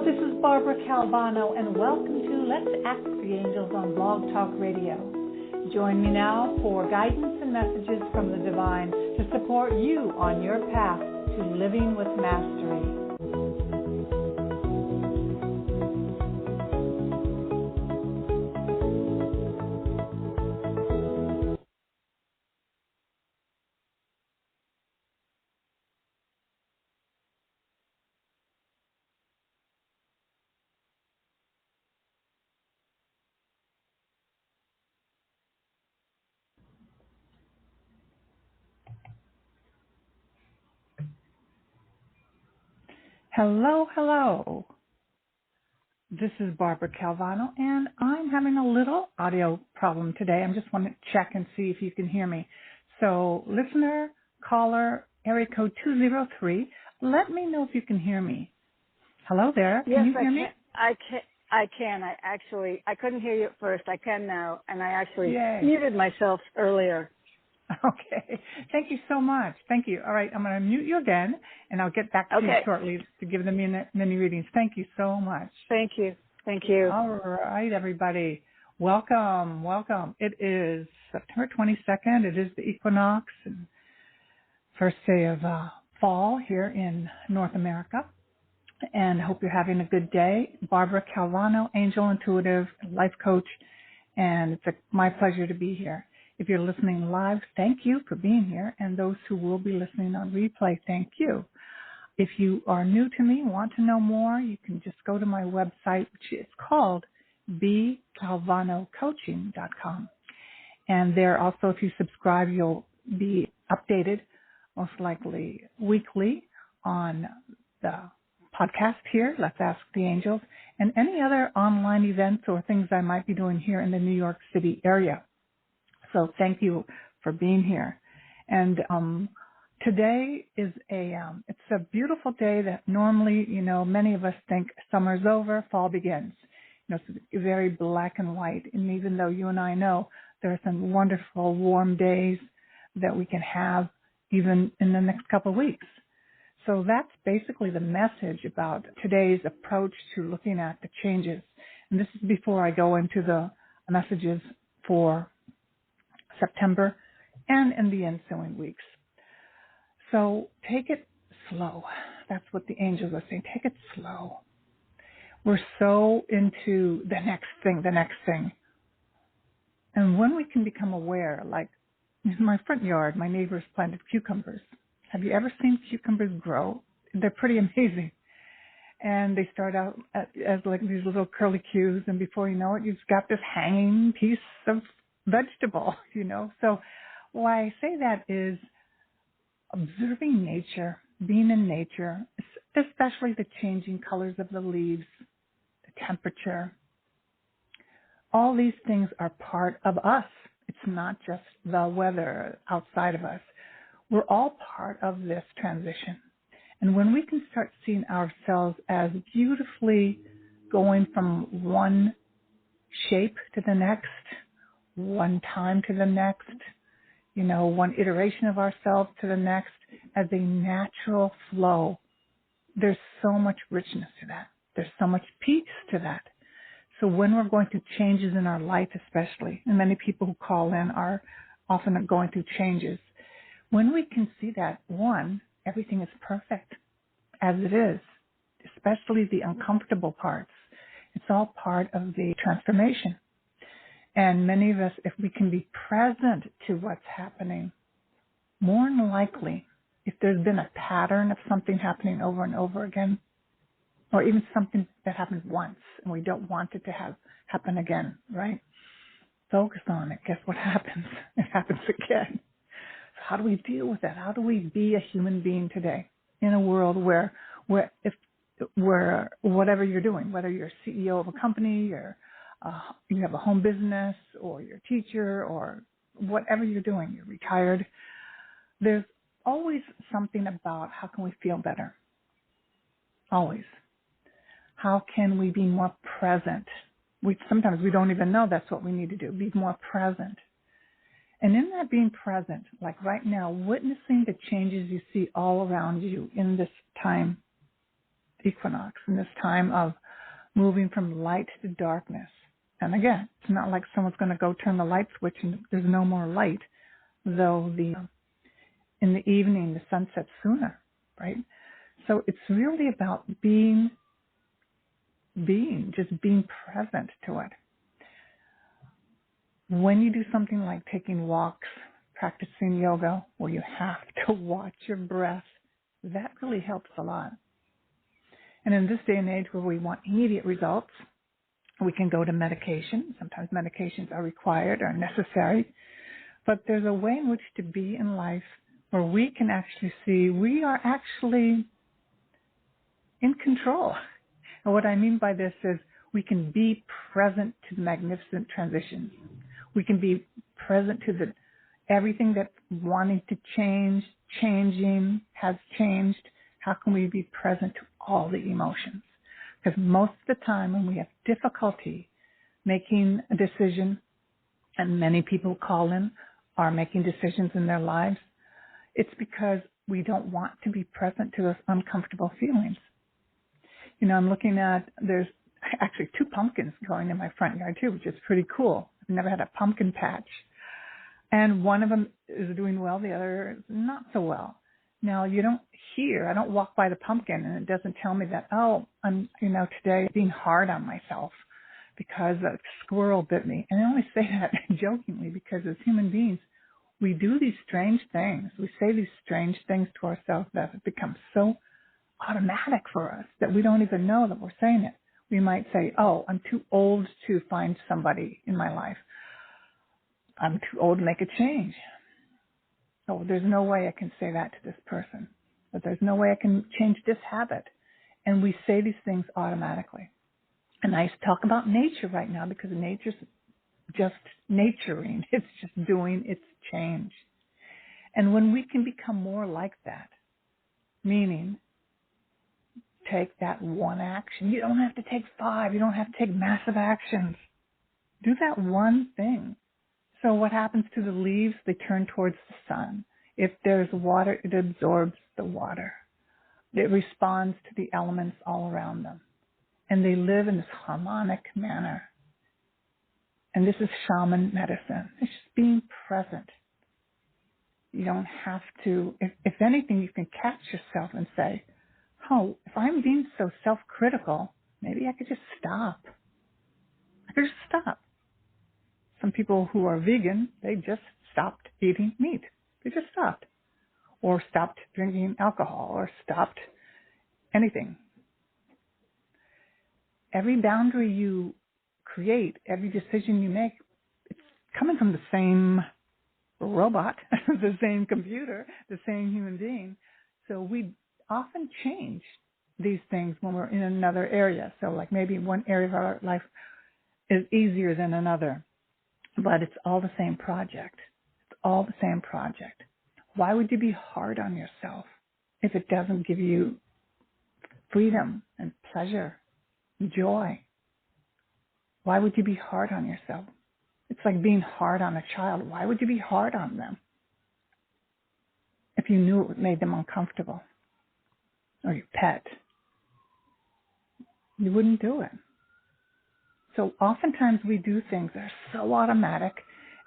this is Barbara Calvano, and welcome to Let's Ask the Angels on Blog Talk Radio. Join me now for guidance and messages from the divine to support you on your path to living with mastery. Hello, hello. This is Barbara Calvano, and I'm having a little audio problem today. I just want to check and see if you can hear me. So, listener, caller, area code 203, let me know if you can hear me. Hello there. Can you hear me? I can. I couldn't hear you at first. I can now, and I actually Yay. muted myself earlier. Okay. Thank you so much. Thank you. All right. I'm going to mute you again, and I'll get back to you shortly to give the mini readings. Thank you so much. Thank you. Thank you. All right, everybody. Welcome. Welcome. It is September 22nd. It is the equinox and first day of fall here in North America. And I hope you're having a good day. Barbara Calvano, Angel Intuitive, Life Coach, and it's my pleasure to be here. If you're listening live, thank you for being here. And those who will be listening on replay, thank you. If you are new to me, want to know more, you can just go to my website, which is called bcalvanocoaching.com. And there also, if you subscribe, you'll be updated, most likely weekly, on the podcast here, Let's Ask the Angels, and any other online events or things I might be doing here in the New York City area. So thank you for being here. And today is it's a beautiful day that normally, many of us think summer's over, fall begins. It's very black and white. And even though you and I know there are some wonderful warm days that we can have even in the next couple of weeks. So that's basically the message about today's approach to looking at the changes. And this is before I go into the messages for September and in the ensuing weeks. So take it slow. That's what the angels are saying. Take it slow. We're so into the next thing. And when we can become aware, like in my front yard, my neighbors planted cucumbers. Have you ever seen cucumbers grow? They're pretty amazing. And they start out as like these little curlicues, and before you know it, you've got this hanging piece of vegetable, So why I say that is observing nature, being in nature, especially the changing colors of the leaves, the temperature. All these things are part of us. It's not just the weather outside of us. We're all part of this transition. And when we can start seeing ourselves as beautifully going from one shape to the next, one time to the next, one iteration of ourselves to the next, as a natural flow, there's so much richness to that. There's so much peace to that. So when we're going through changes in our life especially, and many people who call in are often going through changes, when we can see that, one, everything is perfect as it is, especially the uncomfortable parts. It's all part of the transformation. And many of us, if we can be present to what's happening, more than likely, if there's been a pattern of something happening over and over again, or even something that happened once and we don't want it to happen again, right? Focus on it. Guess what happens? It happens again. So how do we deal with that? How do we be a human being today in a world where whatever you're doing, whether you're CEO of a company or you have a home business, or you're a teacher, or whatever you're doing, you're retired, there's always something about how can we feel better? Always. How can we be more present? Sometimes we don't even know that's what we need to do, be more present. And in that being present, like right now, witnessing the changes you see all around you in this time, equinox, in this time of moving from light to darkness. And again, it's not like someone's going to go turn the light switch and there's no more light, though in the evening the sun sets sooner, right? So it's really about being, just being present to it. When you do something like taking walks, practicing yoga, where you have to watch your breath, that really helps a lot. And in this day and age where we want immediate results, we can go to medication. Sometimes medications are required or necessary. But there's a way in which to be in life where we can actually see we are actually in control. And what I mean by this is we can be present to the magnificent transitions. We can be present to everything that's wanting to change, changing, has changed. How can we be present to all the emotions? Because most of the time when we have difficulty making a decision, and many people call in are making decisions in their lives, it's because we don't want to be present to those uncomfortable feelings. You know, I'm looking at, there's actually 2 pumpkins growing in my front yard too, which is pretty cool. I've never had a pumpkin patch. And one of them is doing well, the other is not so well. Now, you don't hear, I don't walk by the pumpkin and it doesn't tell me that, oh, I'm, today being hard on myself because a squirrel bit me. And I only say that jokingly because as human beings, we do these strange things. We say these strange things to ourselves that have become so automatic for us that we don't even know that we're saying it. We might say, oh, I'm too old to find somebody in my life. I'm too old to make a change. Oh, there's no way I can say that to this person. But there's no way I can change this habit. And we say these things automatically. And I talk about nature right now because nature's just naturing. It's just doing its change. And when we can become more like that, meaning take that one action. You don't have to take 5. You don't have to take massive actions. Do that one thing. So what happens to the leaves? They turn towards the sun. If there's water, it absorbs the water. It responds to the elements all around them. And they live in this harmonic manner. And this is shaman medicine. It's just being present. You don't have to, if anything, you can catch yourself and say, oh, if I'm being so self-critical, maybe I could just stop. I could just stop. Some people who are vegan, they just stopped eating meat. They just stopped. Or stopped drinking alcohol, or stopped anything. Every boundary you create, every decision you make, it's coming from the same robot, the same computer, the same human being. So we often change these things when we're in another area. So like maybe one area of our life is easier than another, but it's all the same project. It's all the same project. Why would you be hard on yourself if it doesn't give you freedom and pleasure, and joy? Why would you be hard on yourself? It's like being hard on a child. Why would you be hard on them if you knew it made them uncomfortable? Or your pet? You wouldn't do it. So oftentimes we do things that are so automatic,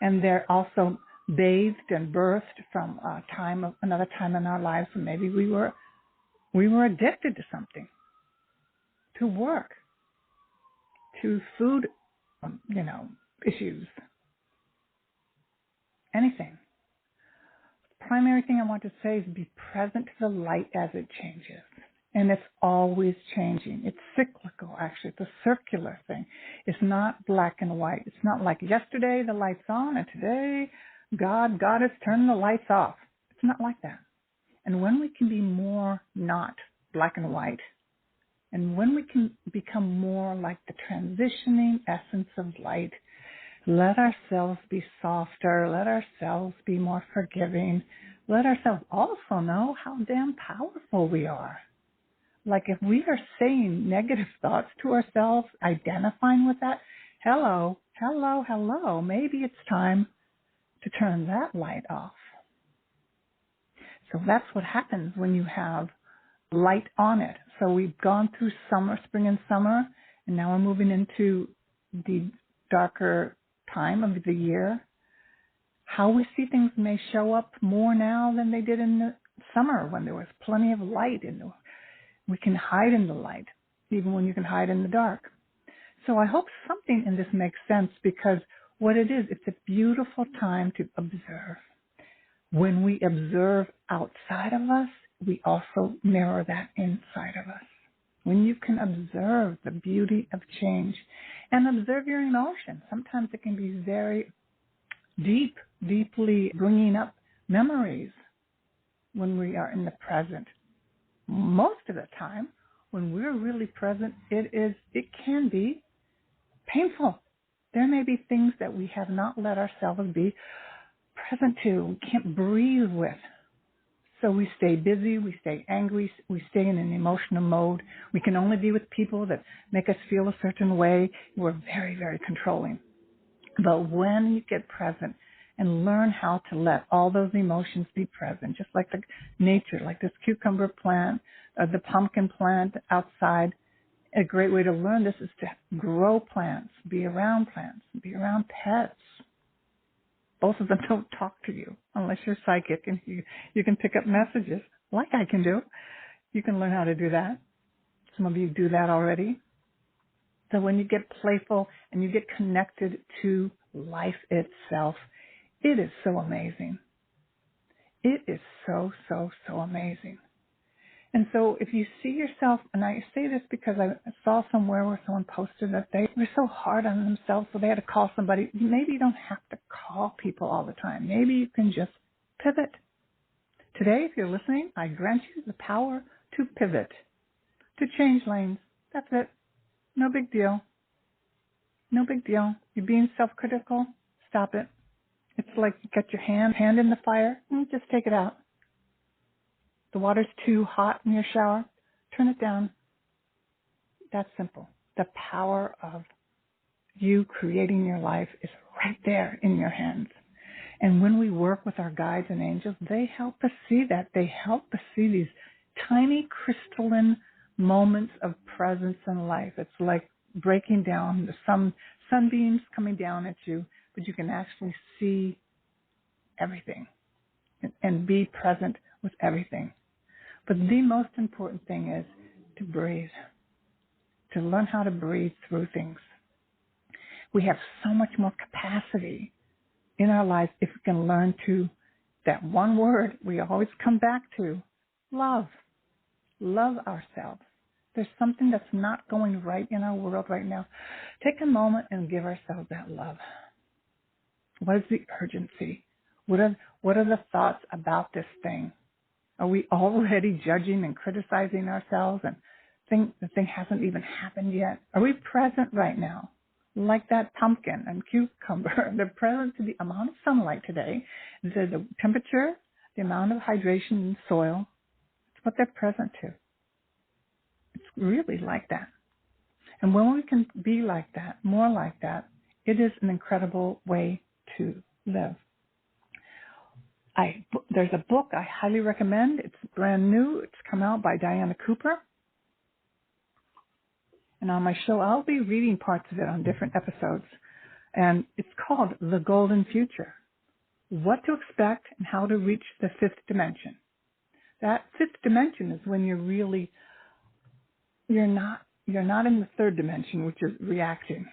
and they're also bathed and birthed from another time in our lives when maybe we were addicted to something, to work, to food, issues, anything. The primary thing I want to say is be present to the light as it changes. And it's always changing. It's cyclical, actually. It's a circular thing. It's not black and white. It's not like yesterday the light's on and today God has turned the lights off. It's not like that. And when we can be more not black and white, and when we can become more like the transitioning essence of light, let ourselves be softer, let ourselves be more forgiving, let ourselves also know how damn powerful we are. Like if we are saying negative thoughts to ourselves, identifying with that, hello, maybe it's time to turn that light off. So that's what happens when you have light on it. So we've gone through summer, spring and summer, and now we're moving into the darker time of the year. How we see things may show up more now than they did in the summer when there was plenty of light and we can hide in the light, even when you can hide in the dark. So I hope something in this makes sense, because what it is, it's a beautiful time to observe. When we observe outside of us, we also mirror that inside of us. When you can observe the beauty of change and observe your emotions, sometimes it can be very deeply bringing up memories when we are in the present. Most of the time, when we're really present, it can be painful. There may be things that we have not let ourselves be present to, we can't breathe with. So we stay busy, we stay angry, we stay in an emotional mode. We can only be with people that make us feel a certain way. We're very, very controlling. But when you get present and learn how to let all those emotions be present, just like the nature, like this cucumber plant, the pumpkin plant outside, a great way to learn this is to grow plants, be around pets. Both of them don't talk to you unless you're psychic and you can pick up messages like I can do. You can learn how to do that. Some of you do that already. So when you get playful and you get connected to life itself, it is so amazing. It is so, so, so amazing. And so if you see yourself, and I say this because I saw somewhere where someone posted that they were so hard on themselves, so they had to call somebody. Maybe you don't have to call people all the time. Maybe you can just pivot. Today, if you're listening, I grant you the power to pivot, to change lanes. That's it. No big deal. No big deal. You're being self-critical. Stop it. It's like you got your hand in the fire, and just take it out. The water's too hot in your shower, turn it down. That's simple. The power of you creating your life is right there in your hands. And when we work with our guides and angels, they help us see that. They help us see these tiny crystalline moments of presence in life. It's like breaking down some sunbeams coming down at you, but you can actually see everything and be present with everything. But the most important thing is to breathe, to learn how to breathe through things. We have so much more capacity in our lives if we can learn to, that one word we always come back to, love. Love ourselves. There's something that's not going right in our world right now. Take a moment and give ourselves that love. What is the urgency? What are the thoughts about this thing? Are we already judging and criticizing ourselves and think the thing hasn't even happened yet? Are we present right now? Like that pumpkin and cucumber, they're present to the amount of sunlight today, the temperature, the amount of hydration in the soil. It's what they're present to. It's really like that. And when we can be like that, more like that, it is an incredible way to live. There's a book I highly recommend. It's brand new. It's come out by Diana Cooper. And on my show, I'll be reading parts of it on different episodes. And it's called The Golden Future. What to expect and how to reach the fifth dimension. That fifth dimension is when you're not in the third dimension, which is reacting.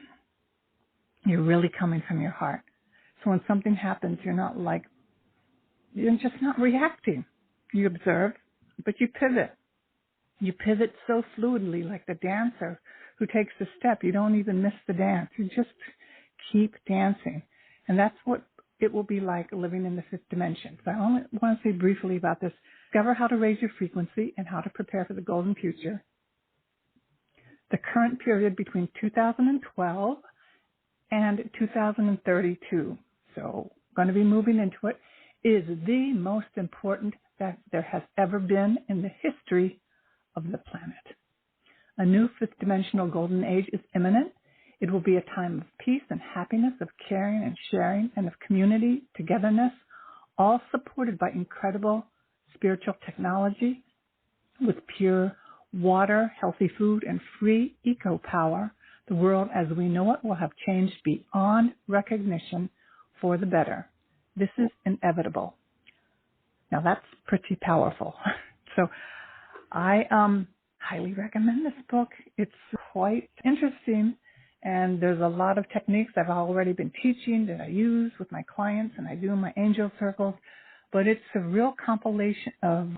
You're really coming from your heart. So when something happens, you're just not reacting. You observe, but you pivot. You pivot so fluidly, like the dancer who takes the step. You don't even miss the dance. You just keep dancing. And that's what it will be like living in the fifth dimension. So I only want to say briefly about this. Discover how to raise your frequency and how to prepare for the golden future. The current period between 2012 and 2032, so going to be moving into it, is the most important that there has ever been in the history of the planet. A new fifth dimensional golden age is imminent. It will be a time of peace and happiness, of caring and sharing, and of community, togetherness, all supported by incredible spiritual technology with pure water, healthy food, and free eco-power, the world as we know it will have changed beyond recognition for the better. This is inevitable. Now that's pretty powerful. So I highly recommend this book. It's quite interesting, and there's a lot of techniques I've already been teaching that I use with my clients and I do in my angel circles, but it's a real compilation of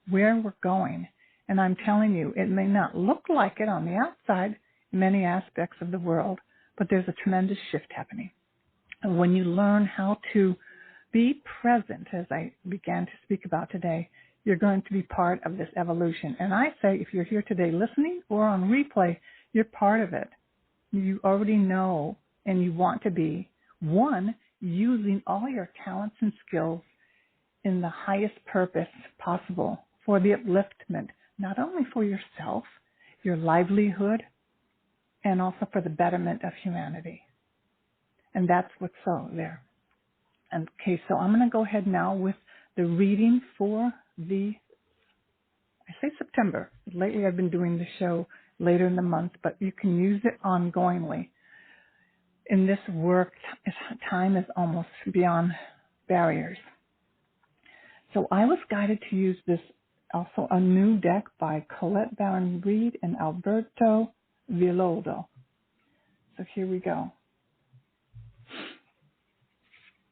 where we're going. And I'm telling you, it may not look like it on the outside in many aspects of the world, but there's a tremendous shift happening. And when you learn how to be present, as I began to speak about today, you're going to be part of this evolution. And I say, if you're here today listening or on replay, you're part of it. You already know and you want to be, one, using all your talents and skills in the highest purpose possible for the upliftment, not only for yourself, your livelihood, and also for the betterment of humanity. And that's what's so there. Okay, so I'm going to go ahead now with the reading for I say September. Lately I've been doing the show later in the month, but you can use it ongoingly. In this work, time is almost beyond barriers. So I was guided to use this, also a new deck by Colette Baron Reed and Alberto Villoldo. So here we go.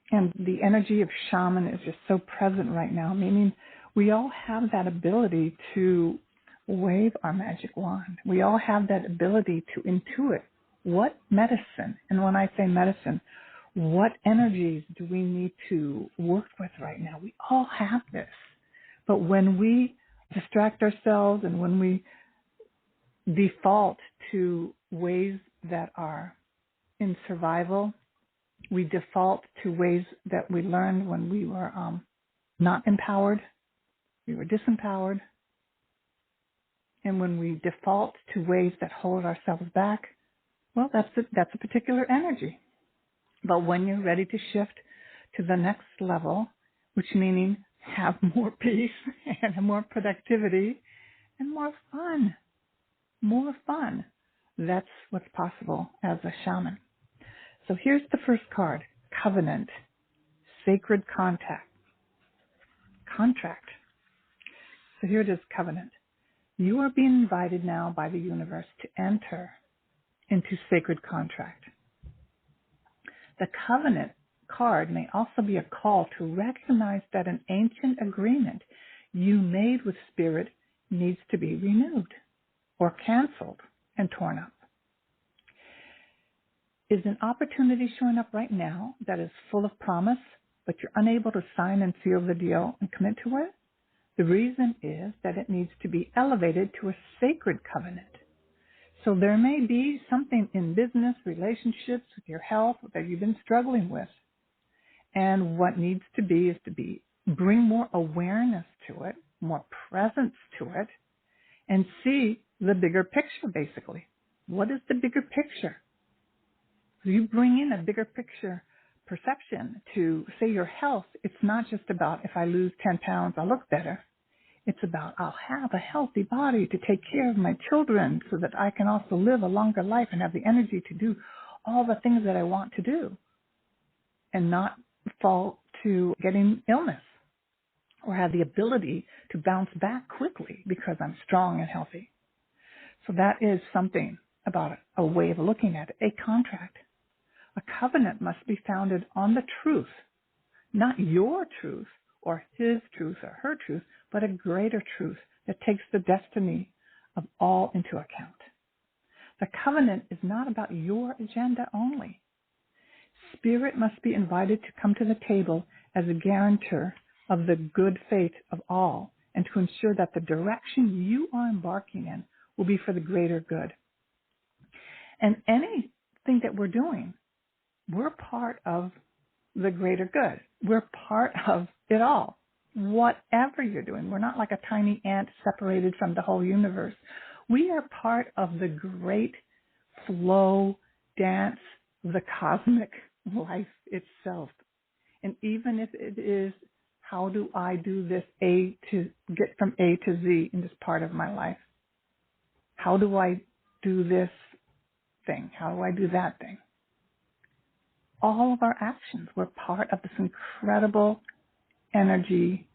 And the energy of shaman is just so present right now, meaning we all have that ability to wave our magic wand. We all have that ability to intuit what medicine, and when I say medicine, what energies do we need to work with right now? We all have this. But when we distract ourselves and when we default to ways that are in survival, we default to ways that we learned when we were not empowered, we were disempowered. And when we default to ways that hold ourselves back, well, that's a particular energy. But when you're ready to shift to the next level, which meaning have more peace and more productivity and more fun, that's what's possible as a shaman. So here's the first card, Covenant, Sacred Contract. So here it is, Covenant. You are being invited now by the universe to enter into sacred contract. The Covenant card may also be a call to recognize that an ancient agreement you made with Spirit needs to be renewed or canceled and torn up. Is an opportunity showing up right now that is full of promise, but you're unable to sign and seal the deal and commit to it? The reason is that it needs to be elevated to a sacred covenant. So there may be something in business, relationships, with your health that you've been struggling with. And what needs to be is to bring more awareness to it, more presence to it, and see the bigger picture, basically. What is the bigger picture? You bring in a bigger picture perception to, say, your health. It's not just about if I lose 10 pounds, I'll look better. It's about I'll have a healthy body to take care of my children so that I can also live a longer life and have the energy to do all the things that I want to do and not fall to getting illness or have the ability to bounce back quickly because I'm strong and healthy. So that is something about a way of looking at it, a contract. A covenant must be founded on the truth, not your truth or his truth or her truth, but a greater truth that takes the destiny of all into account. The covenant is not about your agenda only. Spirit must be invited to come to the table as a guarantor of the good faith of all and to ensure that the direction you are embarking in will be for the greater good. And anything that we're doing, we're part of the greater good. We're part of it all. Whatever you're doing, we're not like a tiny ant separated from the whole universe. We are part of the great flow, dance, the cosmic life itself. And even if it is, how do I do this to get from A to Z in this part of my life? How do I do this thing? How do I do that thing? All of our actions were part of this incredible energy,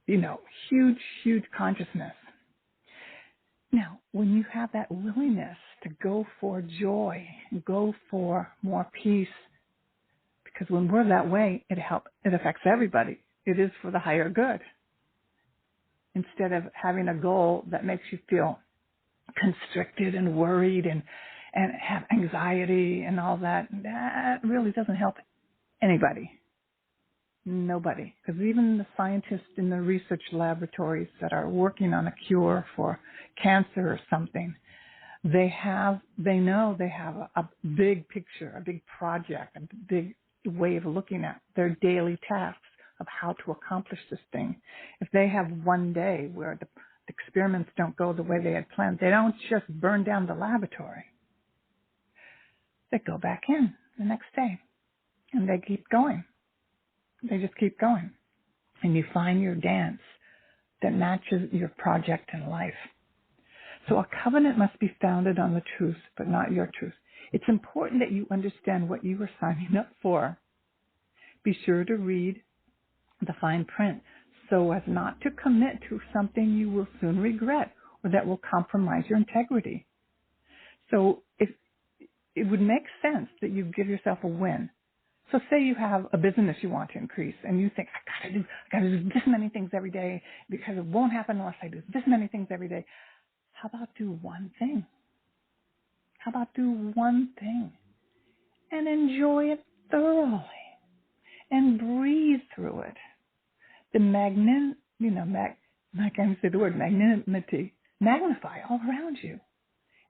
huge, huge consciousness. Now, when you have that willingness to go for joy, go for more peace, because when we're that way, it affects everybody. It is for the higher good. Instead of having a goal that makes you feel constricted and worried and have anxiety and all that, that really doesn't help anybody. Nobody. Because even the scientists in the research laboratories that are working on a cure for cancer or something, they know they have a big picture, a big project, a big way of looking at their daily tasks of how to accomplish this thing. If they have one day where the experiments don't go the way they had planned, they don't just burn down the laboratory. They go back in the next day and they keep going. They just keep going. And you find your dance that matches your project in life. So a covenant must be founded on the truth, but not your truth. It's important that you understand what you are signing up for. Be sure to read the fine print so as not to commit to something you will soon regret or that will compromise your integrity. So it would make sense that you give yourself a win. So say you have a business you want to increase and you think, I gotta do this many things every day because it won't happen unless I do this many things every day. How about do one thing? How about do one thing and enjoy it thoroughly and breathe through it? The I can't say the word magnanimity, magnify all around you.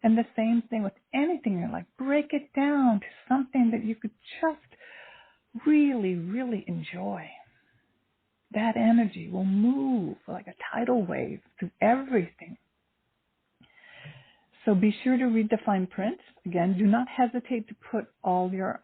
And the same thing with anything in your life. Break it down to something that you could just really, really enjoy. That energy will move like a tidal wave through everything. So be sure to read the fine print. Again, do not hesitate to put all your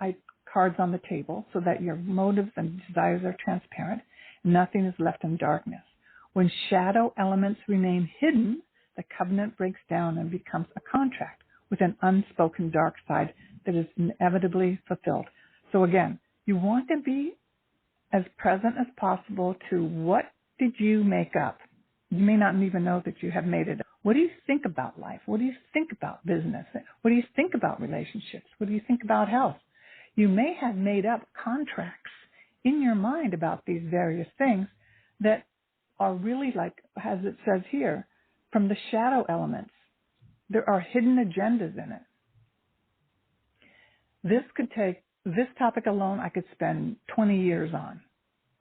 cards on the table so that your motives and desires are transparent. Nothing is left in darkness. When shadow elements remain hidden, the covenant breaks down and becomes a contract with an unspoken dark side that is inevitably fulfilled. So again, you want to be as present as possible to what did you make up. You may not even know that you have made it up. What do you think about life? What do you think about business? What do you think about relationships? What do you think about health? You may have made up contracts in your mind about these various things that are really like, as it says here, from the shadow elements. There are hidden agendas in it. This topic alone, I could spend 20 years on,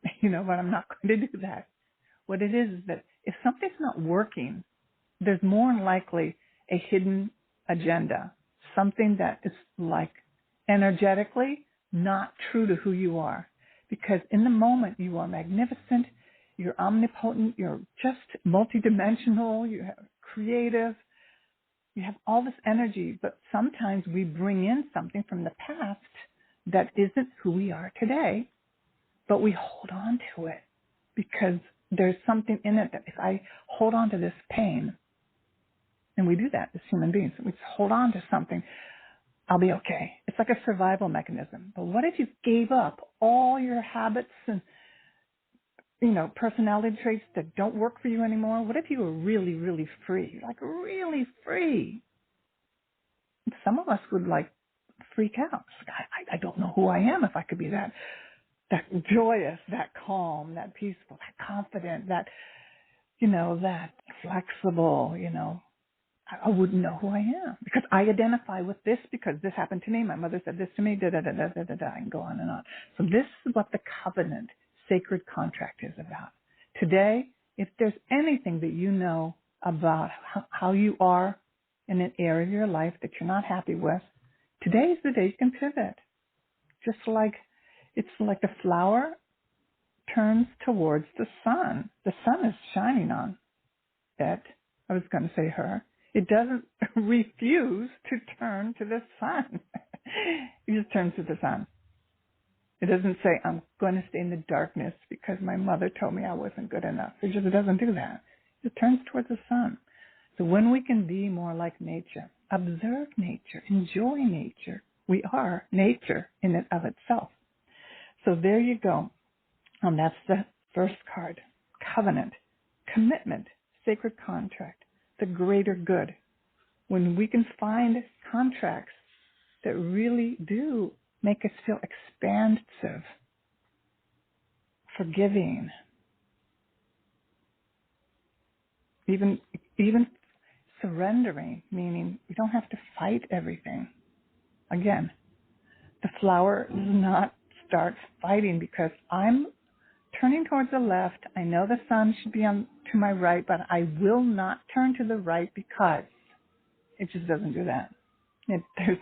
but I'm not going to do that. What it is that if something's not working, there's more than likely a hidden agenda, something that is like energetically not true to who you are. Because in the moment you are magnificent, you're omnipotent, you're just multidimensional, you're creative, you have all this energy, but sometimes we bring in something from the past that isn't who we are today, but we hold on to it because there's something in it that if I hold on to this pain, and we do that as human beings, we just hold on to something, I'll be okay. It's like a survival mechanism. But what if you gave up all your habits and personality traits that don't work for you anymore? What if you were really, really free? Like really free? Some of us would freak out. I don't know who I am if I could be that joyous, that calm, that peaceful, that confident, that flexible, I wouldn't know who I am because I identify with this because this happened to me. My mother said this to me, I can go on and on. So this is what the covenant, sacred contract is about. Today, if there's anything that you know about how you are in an area of your life that you're not happy with, today is the day you can pivot. Just like it's like the flower turns towards the sun. The sun is shining on it. I was going to say her. It doesn't refuse to turn to the sun. It just turns to the sun. It doesn't say, I'm going to stay in the darkness because my mother told me I wasn't good enough. It just doesn't do that. It turns towards the sun. So when we can be more like nature, observe nature, enjoy nature, we are nature in and of itself. So there you go. And that's the first card. Covenant, commitment, sacred contract, the greater good. When we can find contracts that really do make us feel expansive, forgiving, even surrendering, meaning we don't have to fight everything. Again, the flower does not start fighting because I'm turning towards the left. I know the sun should be on to my right, but I will not turn to the right because it just doesn't do that. There's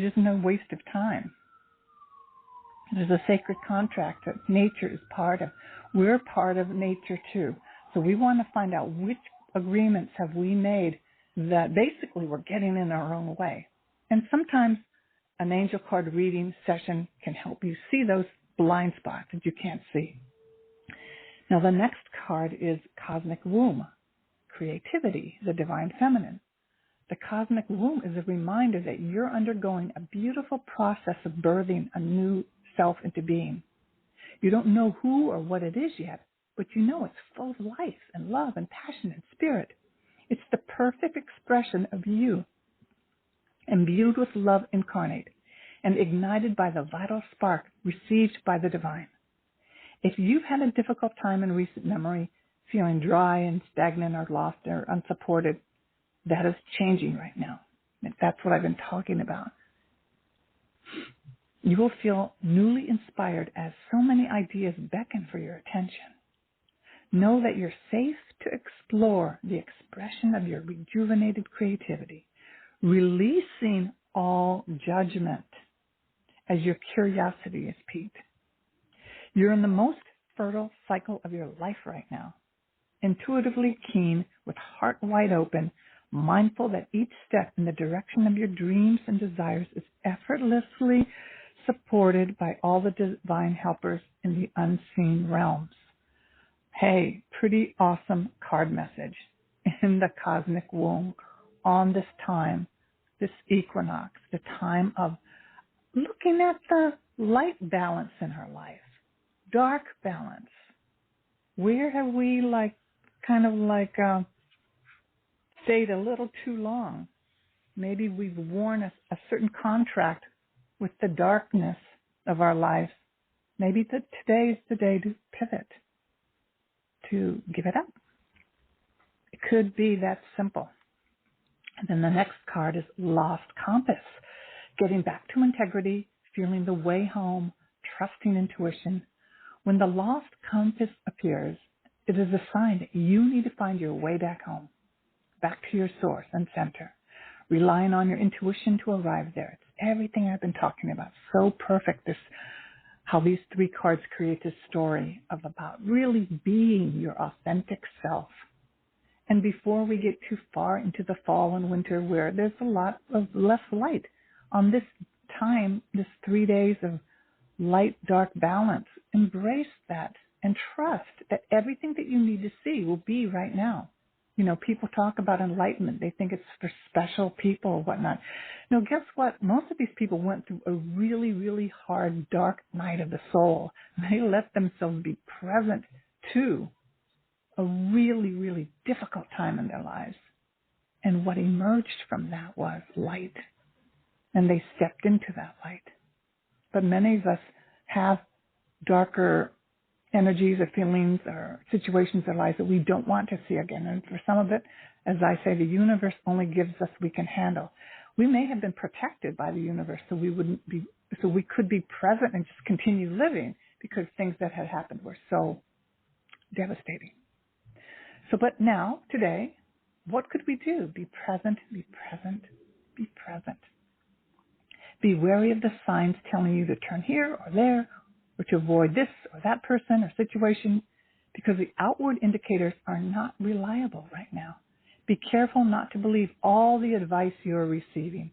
just no waste of time. There's a sacred contract that nature is part of. We're part of nature too. So we want to find out which agreements have we made that basically we're getting in our own way. And sometimes an angel card reading session can help you see those blind spots that you can't see. Now the next card is Cosmic Womb, creativity, the divine feminine. The cosmic womb is a reminder that you're undergoing a beautiful process of birthing a new self into being. You don't know who or what it is yet, but you know it's full of life and love and passion and spirit. It's the perfect expression of you, imbued with love incarnate and ignited by the vital spark received by the divine. If you've had a difficult time in recent memory, feeling dry and stagnant or lost or unsupported, that is changing right now. That's what I've been talking about. You will feel newly inspired as so many ideas beckon for your attention. Know that you're safe to explore the expression of your rejuvenated creativity, releasing all judgment as your curiosity is piqued. You're in the most fertile cycle of your life right now, intuitively keen, with heart wide open, mindful that each step in the direction of your dreams and desires is effortlessly supported by all the divine helpers in the unseen realms. Hey, pretty awesome card message in the cosmic womb on this time, this equinox, the time of looking at the light balance in our life, dark balance. Where have we stayed a little too long? Maybe we've worn a certain contract with the darkness of our lives. Maybe today is the day to pivot, to give it up. It could be that simple. And then the next card is Lost Compass, getting back to integrity, feeling the way home, trusting intuition. When the lost compass appears, it is a sign that you need to find your way back home, back to your source and center, relying on your intuition to arrive there. It's everything I've been talking about. So perfect, how these three cards create this story of about really being your authentic self. And before we get too far into the fall and winter where there's a lot of less light, on this time, this 3 days of light-dark balance, embrace that and trust that everything that you need to see will be right now. You know, people talk about enlightenment. They think it's for special people or whatnot. No, guess what? Most of these people went through a really, really hard, dark night of the soul. They let themselves be present to a really, really difficult time in their lives. And what emerged from that was light. And they stepped into that light. But many of us have darker energies or feelings or situations in our lives that we don't want to see again. And for some of it, as I say, the universe only gives us what we can handle. We may have been protected by the universe so we could be present and just continue living because things that had happened were so devastating. So, but now, today, what could we do? Be present, be present, be present. Be wary of the signs telling you to turn here or there, or to avoid this or that person or situation, because the outward indicators are not reliable right now. Be careful not to believe all the advice you are receiving.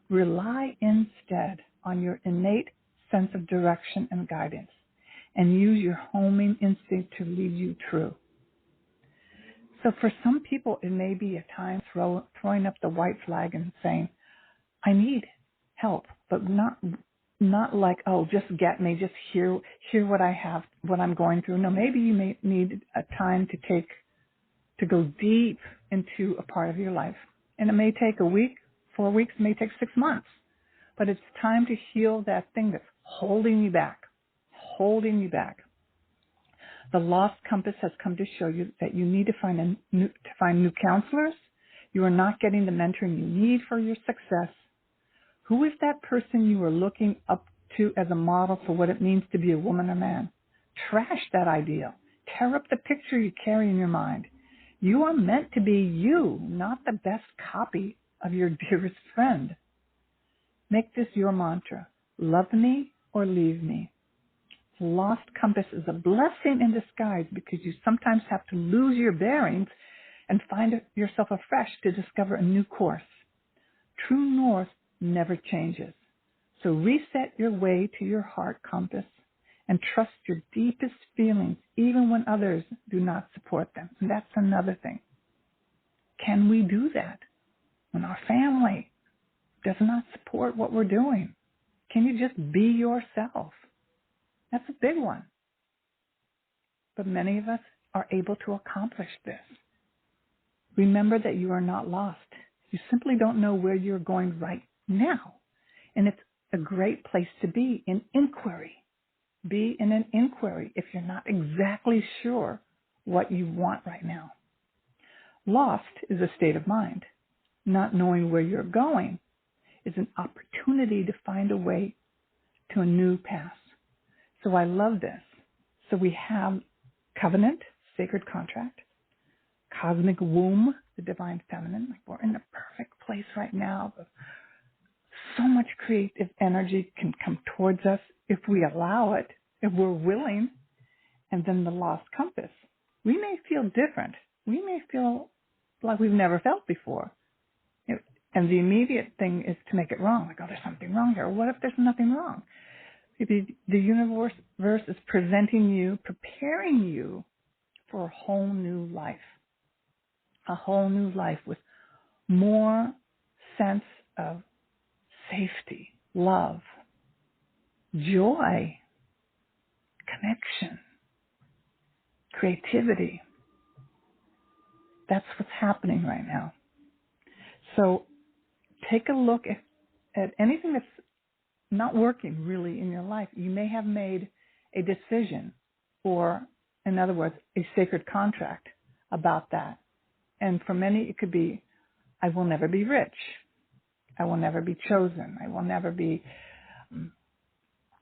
Rely instead on your innate sense of direction and guidance, and use your homing instinct to lead you true. So for some people, it may be a time throwing up the white flag and saying, I need help, but not like, oh, just get me, just hear what I have, what I'm going through. No, maybe you may need a time to go deep into a part of your life. And it may take a week, 4 weeks, it may take 6 months. But it's time to heal that thing that's holding you back, holding you back. The lost compass has come to show you that you need to find new counselors. You are not getting the mentoring you need for your success. Who is that person you are looking up to as a model for what it means to be a woman or man? Trash that ideal. Tear up the picture you carry in your mind. You are meant to be you, not the best copy of your dearest friend. Make this your mantra. Love me or leave me. The lost compass is a blessing in disguise because you sometimes have to lose your bearings and find yourself afresh to discover a new course. True north never changes. So reset your way to your heart compass and trust your deepest feelings even when others do not support them. And that's another thing. Can we do that when our family does not support what we're doing? Can you just be yourself? That's a big one. But many of us are able to accomplish this. Remember that you are not lost. You simply don't know where you're going right now. And it's a great place to be in inquiry. Be in an inquiry if you're not exactly sure what you want right now. Lost is a state of mind. Not knowing where you're going is an opportunity to find a way to a new path. So I love this. So we have covenant, sacred contract, cosmic womb, the divine feminine. Like we're in the perfect place right now. So much creative energy can come towards us if we allow it, if we're willing. And then the lost compass. We may feel different. We may feel like we've never felt before. And the immediate thing is to make it wrong. Like, oh, there's something wrong here. What if there's nothing wrong? The universe is presenting you, preparing you for a whole new life. A whole new life with more sense of safety, love, joy, connection, creativity. That's what's happening right now. So take a look at anything that's not working really in your life. You may have made a decision, or in other words, a sacred contract about that. And for many, it could be, I will never be rich. I will never be chosen. I will never be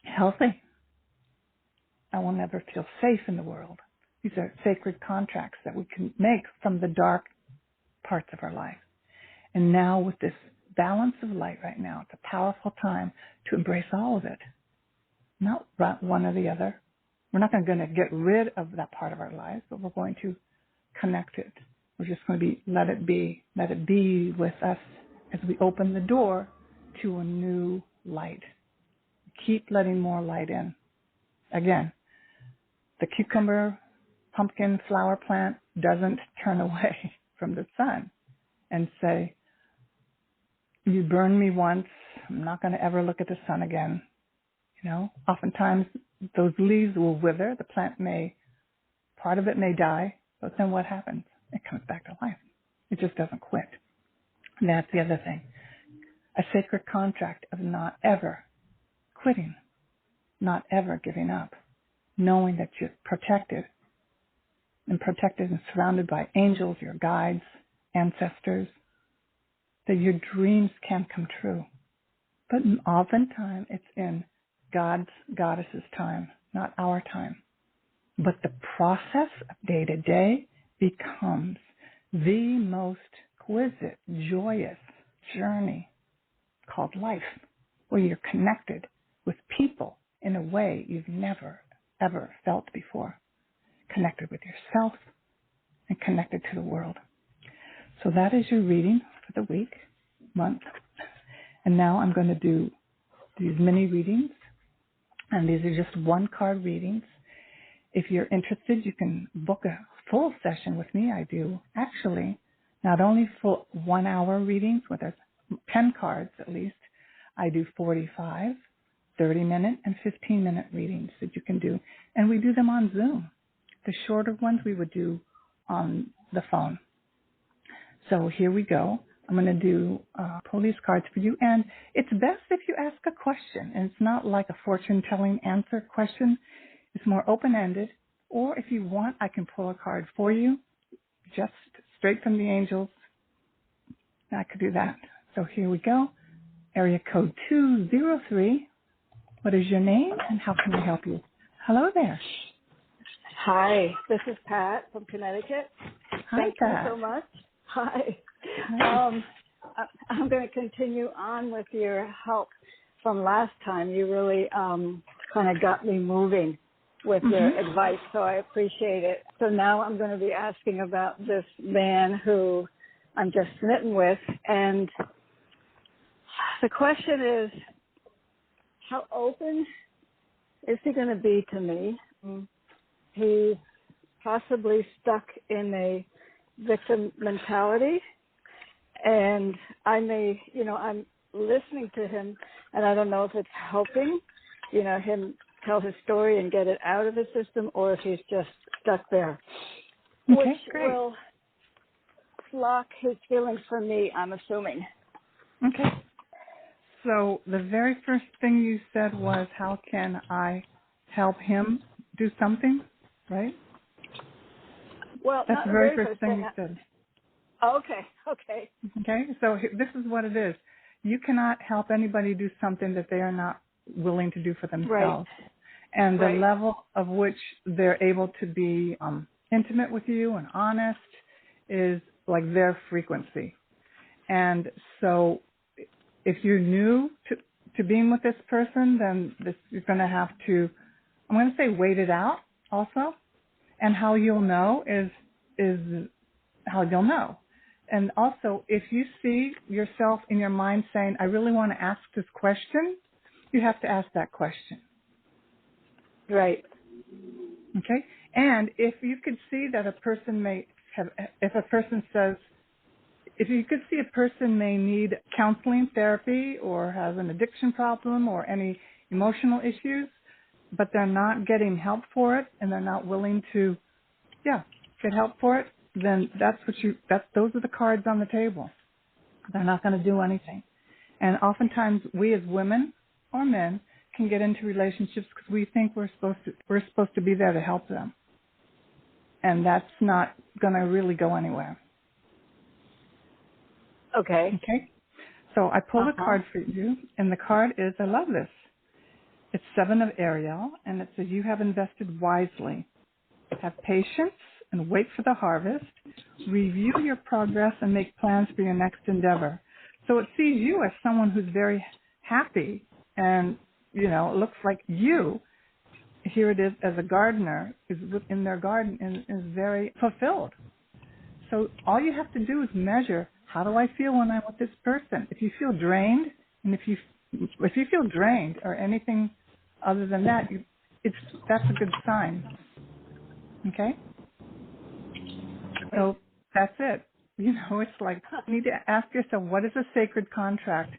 healthy. I will never feel safe in the world. These are sacred contracts that we can make from the dark parts of our life. And now with this balance of light right now, it's a powerful time to embrace all of it. Not one or the other. We're not going to get rid of that part of our lives, but we're going to connect it. We're just going to let it be with us as we open the door to a new light. Keep letting more light in. Again, the cucumber, pumpkin, flower plant doesn't turn away from the sun and say, you burned me once, I'm not going to ever look at the sun again. Oftentimes those leaves will wither, the plant part of it may die, but then what happens? It comes back to life. It just doesn't quit. And that's the other thing. A sacred contract of not ever quitting, not ever giving up, knowing that you're protected and surrounded by angels, your guides, ancestors, that your dreams can come true. But oftentimes it's in God's, goddess's time, not our time. But the process of day to day becomes the most exquisite, joyous journey called life, where you're connected with people in a way you've never, ever felt before. Connected with yourself and connected to the world. So that is your reading for the week, month. And now I'm going to do these mini readings. And these are just one card readings. If you're interested, you can book a full session with me, I do actually not only full 1 hour readings with 10 cards at least, I do 45, 30-minute, and 15-minute readings that you can do. And we do them on Zoom. The shorter ones we would do on the phone. So here we go. I'm going to pull these cards for you. And it's best if you ask a question. And it's not like a fortune-telling answer question. It's more open-ended. Or if you want, I can pull a card for you, just straight from the angels. I could do that. So here we go. Area code 203. What is your name and how can I help you? Hello there. Hi, this is Pat from Connecticut. Hi, Thank Pat. you so much. Hi. Hi. I'm going to continue on with your help from last time. You really kind of got me moving with your advice, so I appreciate it. So now I'm going to be asking about this man who I'm just smitten with, and the question is, how open is he going to be to me? He's possibly stuck in a victim mentality, and I'm listening to him, and I don't know if it's helping, him tell his story and get it out of his system, or if he's just stuck there, Okay, which great. will block his feelings for me, I'm assuming. Okay. So the very first thing you said was, how can I help him do something, right? Well, That's not the the very very first first thing thing. you said. Okay. Okay, so this is what it is. You cannot help anybody do something that they are not willing to do for themselves. Right. And the Right. level of which they're able to be intimate with you and honest is like their frequency. And so if you're new to being with this person, then you're going to have to, I'm going to say, wait it out also. And how you'll know is how you'll know. And also, if you see yourself in your mind saying, I really want to ask this question, you have to ask that question. Right. Okay? And if you could see that a person may have, if a person says, if you could see a person may need counseling, therapy, or has an addiction problem or any emotional issues, but they're not getting help for it and they're not willing to, get help for it, then those are the cards on the table. They're not going to do anything. And oftentimes we as women or men can get into relationships because we think we're supposed to be there to help them. And that's not going to really go anywhere. Okay. Okay? So I pulled a card for you, and the card is, I love this. It's 7 of Ariel, and it says, you have invested wisely. Have patience and wait for the harvest. Review your progress and make plans for your next endeavor. So it sees you as someone who's very happy, and, it looks like you, here it is as a gardener, is in their garden and is very fulfilled. So all you have to do is measure, how do I feel when I'm with this person? If you feel drained, and if you feel drained or anything other than that, that's a good sign. Okay? So that's it. It's like you need to ask yourself, what is a sacred contract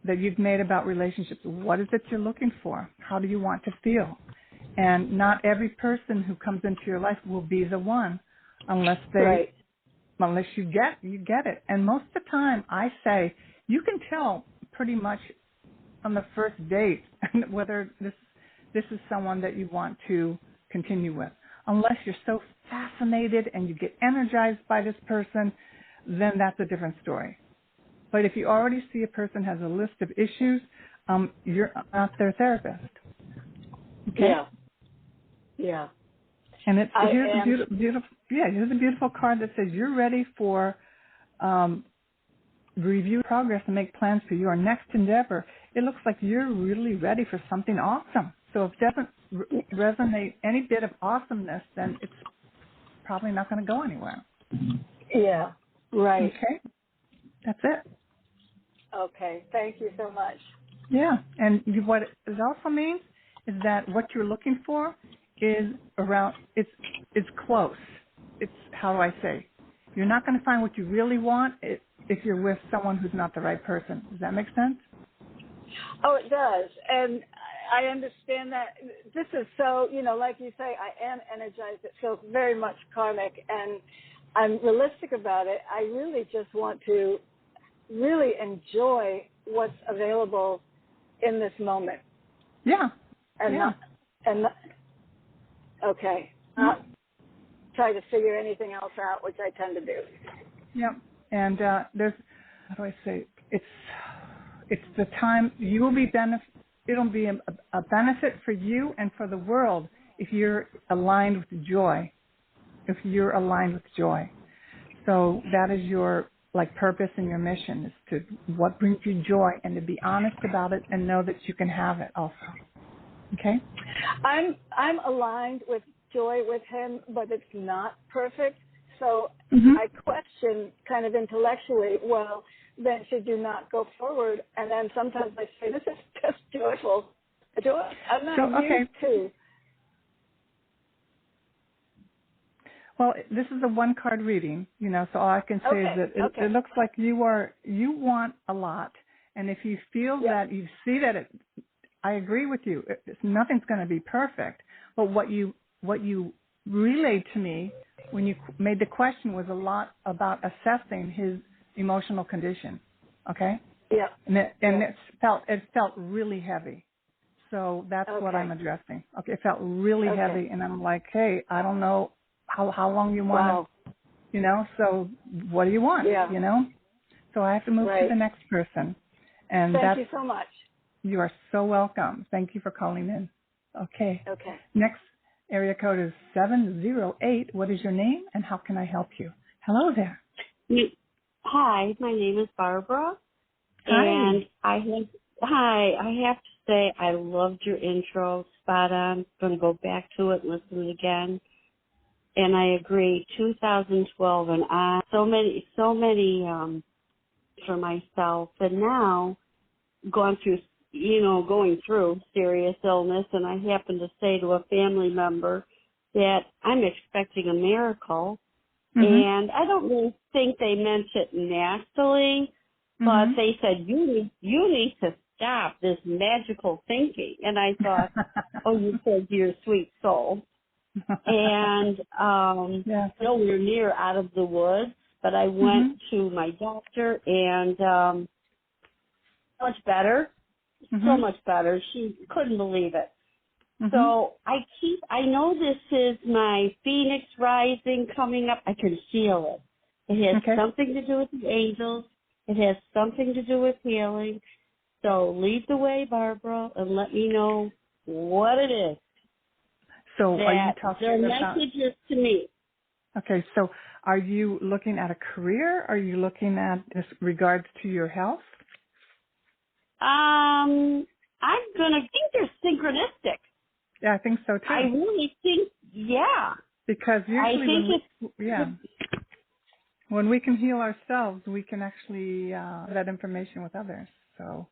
that you've made about relationships? What is it you're looking for? How do you want to feel? And not every person who comes into your life will be the one unless you get it. And most of the time I say you can tell pretty much on the first date whether this is someone that you want to continue with. Unless you're so fascinated and you get energized by this person, then that's a different story. But if you already see a person has a list of issues, you're not their therapist. Okay? Yeah. And here's a beautiful card that says you're ready for review progress and make plans for your next endeavor. It looks like you're really ready for something awesome. So if it doesn't resonate any bit of awesomeness, then it's probably not going to go anywhere. Yeah. Right. Okay? That's it. Okay. Thank you so much. Yeah. And what it also means is that what you're looking for is around, it's close. It's, how do I say? You're not going to find what you really want if you're with someone who's not the right person. Does that make sense? Oh, it does. And I understand that. This is so, like you say, I am energized. It feels very much karmic, and I'm realistic about it. I really just want to really enjoy what's available in this moment. Yeah. And yeah. Okay. Not try to figure anything else out, which I tend to do. Yep. And there's, how do I say, it's the time you will be it'll be a benefit for you and for the world if you're aligned with joy. If you're aligned with joy. So that is your purpose and your mission, is to what brings you joy, and to be honest about it and know that you can have it also. Okay? I'm aligned with joy with him, but it's not perfect. So I question kind of intellectually, well, then should you not go forward? And then sometimes I say, this is just joyful. I'm not used to. Well, this is a one-card reading, so all I can say is that it looks like you want a lot. And if you feel that, you see that I agree with you. Nothing's going to be perfect. But what you relayed to me when you made the question was a lot about assessing his emotional condition. Okay? Yeah. And it felt really heavy. So that's what I'm addressing. Okay, it felt really heavy, and I'm like, hey, I don't know how long you want to, so what do you want, So I have to move to the next person. And Thank you so much. You are so welcome. Thank you for calling in. Okay. Next area code is 708. What is your name, and how can I help you? Hello there. Hi, my name is Barbara. Hi. And I have to say I loved your intro, spot on. I'm going to go back to it and listen again. And I agree, 2012 and so many for myself, and now going through serious illness, and I happen to say to a family member that I'm expecting a miracle, and I don't really think they meant it nastily, but they said, you need to stop this magical thinking. And I thought, oh, you said you're a sweet soul. And nowhere near out of the woods, but I went to my doctor, and much better, so much better. She couldn't believe it. So I know this is my Phoenix rising coming up. I can feel it. It has something to do with the angels. It has something to do with healing. So lead the way, Barbara, and let me know what it is. So are you talking their about messages to me? Okay, so are you looking at a career? Are you looking at this regards to your health? I'm gonna think they're synchronistic. Yeah, I think so too. I really think, because usually when we can heal ourselves, we can actually that information with others. So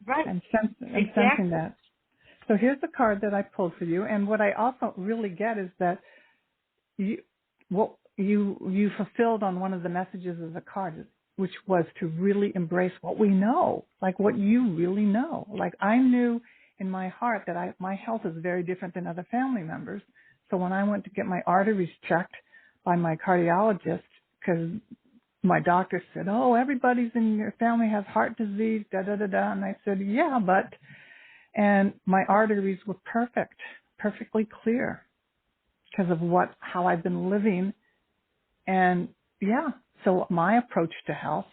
I'm sensing that. So here's the card that I pulled for you, and what I also really get is that you fulfilled on one of the messages of the card, which was to really embrace what we know, like what you really know. Like I knew in my heart that my health is very different than other family members. So when I went to get my arteries checked by my cardiologist, because my doctor said, oh, everybody's in your family has heart disease, da-da-da-da. And I said, yeah, and my arteries were perfectly clear because of how I've been living. And so my approach to health,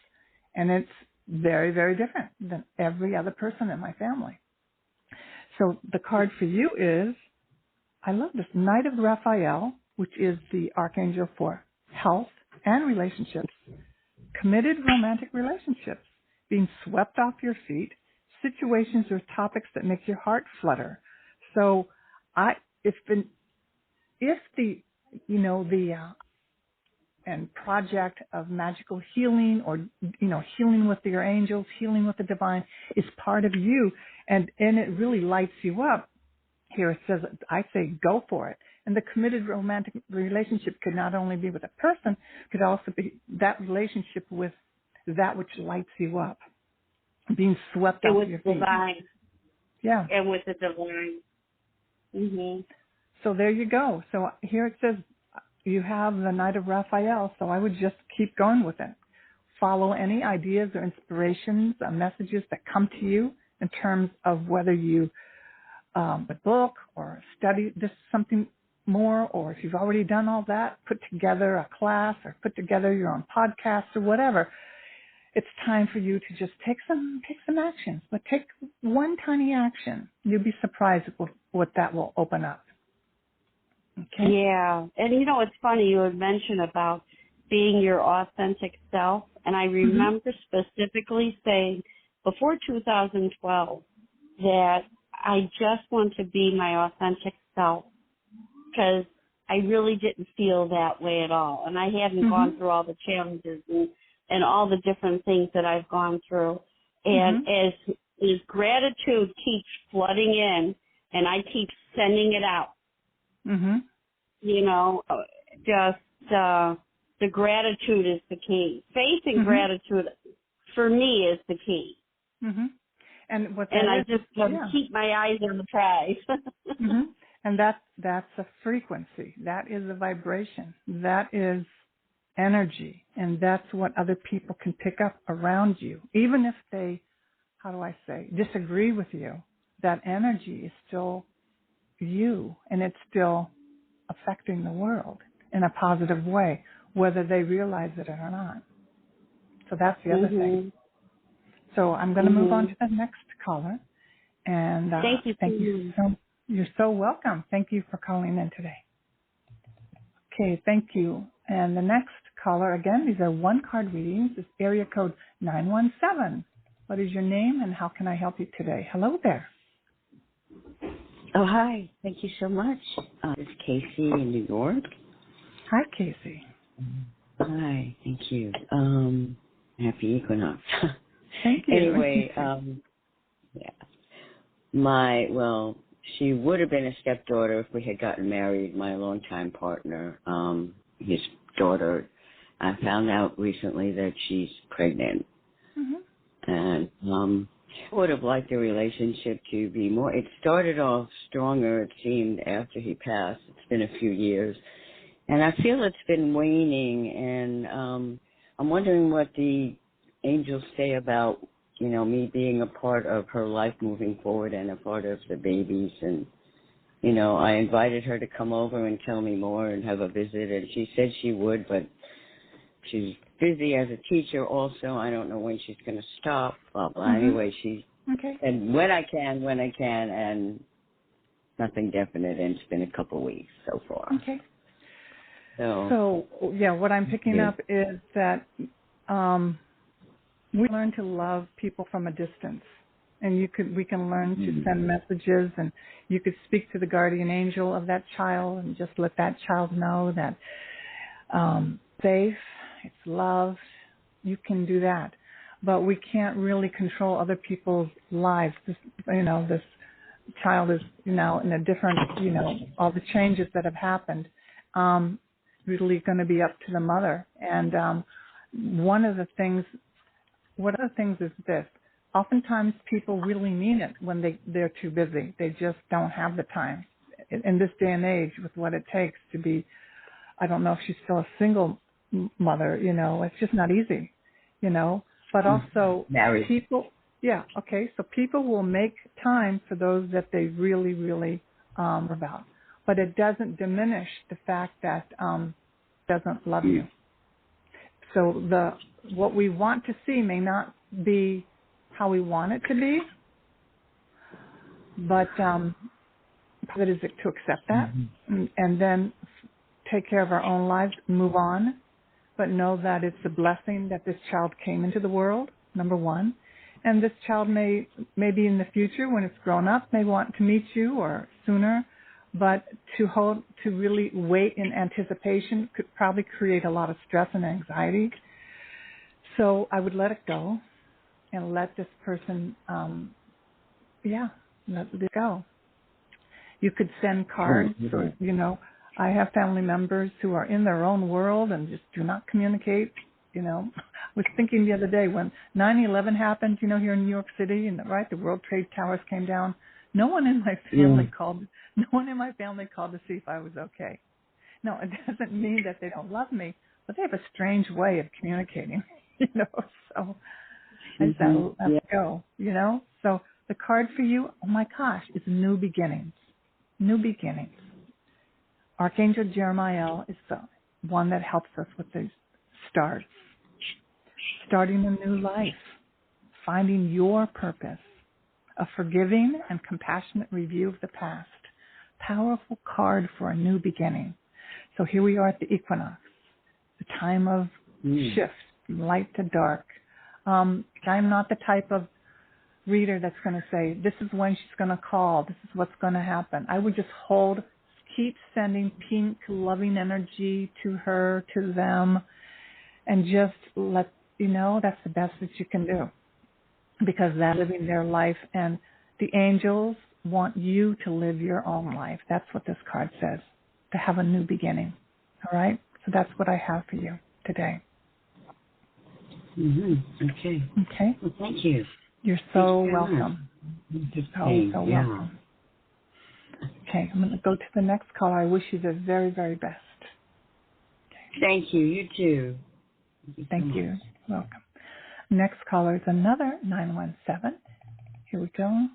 and it's very, very different than every other person in my family. So the card for you is, I love this, Knight of Raphael, which is the archangel for health and relationships, committed romantic relationships, being swept off your feet, situations or topics that make your heart flutter. So if the and project of magical healing, or healing with your angels, healing with the divine, is part of you, and it really lights you up, Here it says, I say go for it. And the committed romantic relationship could not only be with a person, could also be that relationship with that which lights you up, being swept off your feet. Divine. Yeah. And with the divine. Mhm. So there you go. So here it says you have the Knight of Raphael, so I would just keep going with it. Follow any ideas or inspirations, messages that come to you in terms of whether you a book or study this something more, or if you've already done all that, put together a class or put together your own podcast or whatever. It's time for you to just take some actions, but take one tiny action. You'll be surprised with what that will open up. Okay? Yeah. And it's funny, you had mentioned about being your authentic self. And I remember specifically saying before 2012 that I just want to be my authentic self because I really didn't feel that way at all. And I hadn't gone through all the challenges and all the different things that I've gone through. And as gratitude keeps flooding in and I keep sending it out, the gratitude is the key. Faith and gratitude for me is the key. And I just keep my eyes on the prize. And that's a frequency. That is a vibration. That is energy. And that's what other people can pick up around you. Even if they, disagree with you, that energy is still you, and it's still affecting the world in a positive way, whether they realize it or not. So that's the other thing. So I'm going to move on to the next caller. And thank you. You're so welcome. Thank you for calling in today. Okay, thank you. And the next caller, again, these are one-card readings. It's area code 917. What is your name and how can I help you today? Hello there. Oh, hi. Thank you so much. This is Casey in New York. Hi, Casey. Hi, thank you. Happy Equinox. Thank you. Anyway, she would have been a stepdaughter if we had gotten married. My longtime partner, his daughter, I found out recently that she's pregnant. And I would have liked the relationship to be more. It started off stronger, it seemed, after he passed. It's been a few years. And I feel it's been waning, and I'm wondering what the angels say about, me being a part of her life moving forward and a part of the babies. And, I invited her to come over and tell me more and have a visit, and she said she would, but she's busy as a teacher also. I don't know when she's going to stop, blah, blah. Anyway, she said when I can, and nothing definite, and it's been a couple of weeks so far. Okay. So what I'm picking up is that we learn to love people from a distance, and we can learn to send messages, and you could speak to the guardian angel of that child and just let that child know that safe, it's loved. You can do that, but we can't really control other people's lives. This child is now in a different, all the changes that have happened. Really going to be up to the mother. And one of the things is this. Oftentimes people really mean it when they're too busy. They just don't have the time. In this day and age, with what it takes to be, I don't know if she's still a single mother, it's just not easy, But also married people, so people will make time for those that they really, really are about. But it doesn't diminish the fact that doesn't love you. So what we want to see may not be how we want it to be, but it is to accept that and then take care of our own lives, move on, but know that it's a blessing that this child came into the world, number one. And this child may be in the future when it's grown up, may want to meet you or sooner. But to really wait in anticipation could probably create a lot of stress and anxiety. So I would let it go and let this person, let it go. You could send cards or, I have family members who are in their own world and just do not communicate. I was thinking the other day when 9/11 happened, here in New York City, and the World Trade Towers came down. No one in my family called. No one in my family called to see if I was okay. No, it doesn't mean that they don't love me, but they have a strange way of communicating. So I just had to let it go. So the card for you, oh my gosh, is new beginnings. New beginnings. Archangel Jeremiah is the one that helps us with these stars. Starting a new life, finding your purpose, a forgiving and compassionate review of the past. Powerful card for a new beginning. So here we are at the equinox, the time of shift from light to dark. I'm not the type of reader that's going to say, this is when she's going to call, this is what's going to happen. I would just keep sending pink, loving energy to her, to them, and just let that's the best that you can do, because they're living their life, and the angels want you to live your own life. That's what this card says, to have a new beginning. All right? So that's what I have for you today. Okay. Okay. Well, thank you. You're so welcome. So welcome. Okay, I'm going to go to the next caller. I wish you the very, very best. Okay. Thank you. You too. Thank you. Welcome. Next caller is another 917. Here we go.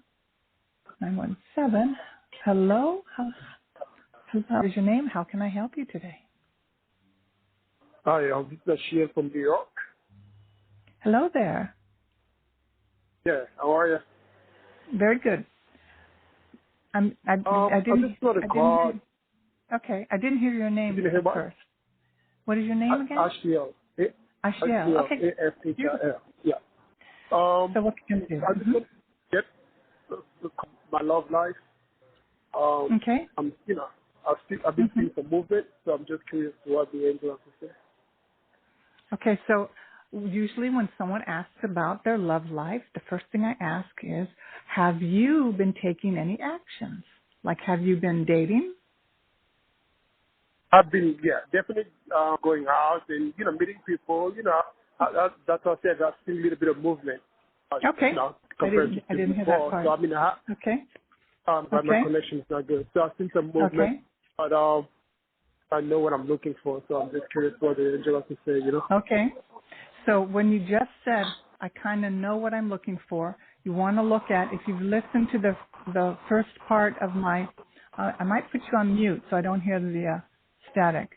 917. Hello. What is your name? How can I help you today? Hi, this is Ashir from New York. Hello there. Yeah, how are you? Very good. I just got a call. Okay, I didn't hear your name at first. What is your name again? Ashiel. Ashiel. Okay. AFHIL. Yeah. So what can you do? I just want to get my love life. Okay. I've been seeing some movement, so I'm just curious what the angel has to say. Okay, so usually when someone asks about their love life, the first thing I ask is, have you been taking any actions? Like, have you been dating? I've been, definitely going out and, meeting people. That's what I said. I've seen a little bit of movement. Okay. I didn't hear that part. So, okay. But my connection is not good. So I've seen some movement, but I know what I'm looking for. So I'm just curious what the angel has to say, Okay. So when you just said, I kind of know what I'm looking for, you want to look at, if you've listened to the first part of my, I might put you on mute so I don't hear the static.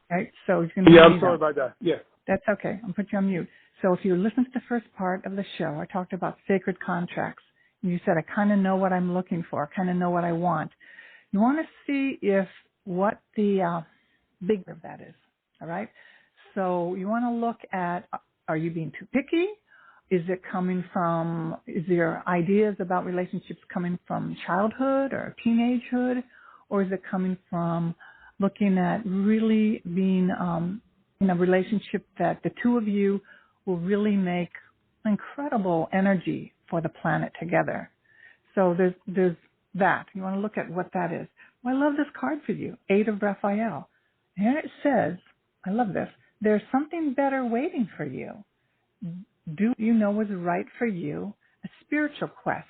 Right? So you can I'm sorry about that. Yeah. That's okay. I'll put you on mute. So if you listen to the first part of the show, I talked about sacred contracts. And you said, I kind of know what I'm looking for. I kind of know what I want. You want to see what the bigger of that is. All right? So you want to look at, are you being too picky? Is there ideas about relationships coming from childhood or teenagehood? Or is it coming from looking at really being in a relationship that the two of you will really make incredible energy for the planet together? So there's that. You want to look at what that is. Well, I love this card for you, 8 of Raphael. Here it says, I love this, there's something better waiting for you. Do you know what's right for you? A spiritual quest.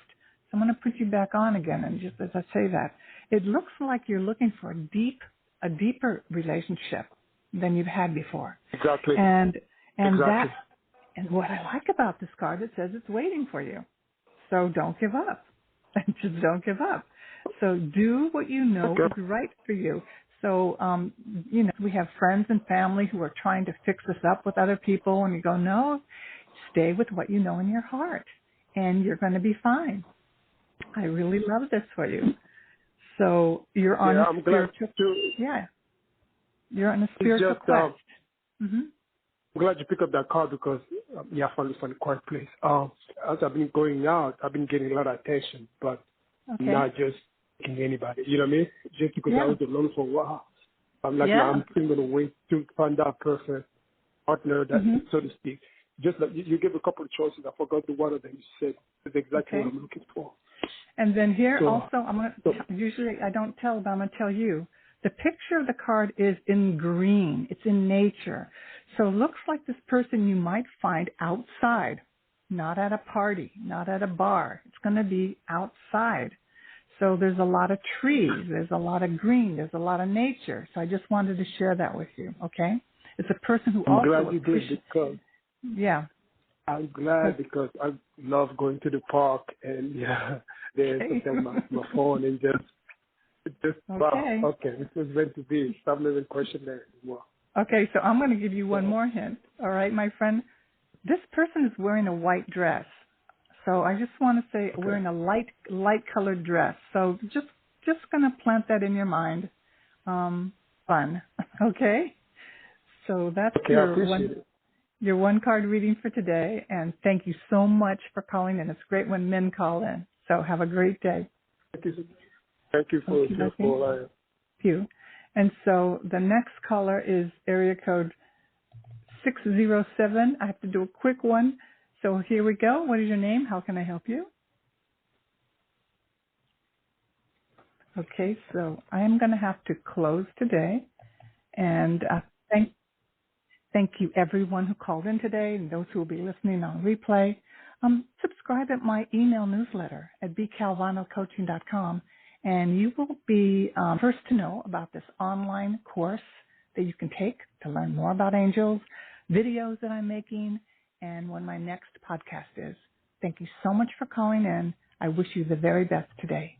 So I'm going to put you back on again, and just as I say that, it looks like you're looking for a deeper relationship than you've had before. Exactly. And exactly. And what I like about this card, it says it's waiting for you. So don't give up. Just don't give up. So do what you know is right for you. So, we have friends and family who are trying to fix us up with other people, and you go, no, stay with what you know in your heart, and you're going to be fine. I really love this for you. So you're on a spiritual, you're on a spiritual quest. I'm glad you picked up that card because I found this one a quiet place. As I've been going out, I've been getting a lot of attention, but not just anybody. You know what I mean? Just because I was alone for a while. I'm like, now I'm still going to wait to find that perfect partner, that so to speak. Just like you gave a couple of choices. I forgot the one of them. You said it's exactly what I'm looking for. And then here So, also, I'm going to, usually I don't tell, but I'm going to tell you. The picture of the card is in green. It's in nature. So it looks like this person you might find outside, not at a party, not at a bar. It's going to be outside. So there's a lot of trees. There's a lot of green. There's a lot of nature. So I just wanted to share that with you, okay? It's a person who I'm also glad you did because yeah. I'm glad because I love going to the park and there's something on my phone and just wow, okay, this was meant to be. So I'm not even questioning that anymore. Okay, so I'm going to give you one more hint. All right, my friend. This person is wearing a white dress. So I just want to say wearing a light colored dress. So just going to plant that in your mind. Fun. Okay? So that's your one card reading for today. And thank you so much for calling in. It's great when men call in. So have a great day. Thank you for your call. You. And so the next caller is area code 607. I have to do a quick one. So here we go. What is your name? How can I help you? Okay, so I am going to have to close today. And thank you everyone who called in today and those who will be listening on replay. Subscribe at my email newsletter at bcalvanocoaching.com. And you will be first to know about this online course that you can take to learn more about angels, videos that I'm making, and when my next podcast is. Thank you so much for calling in. I wish you the very best today.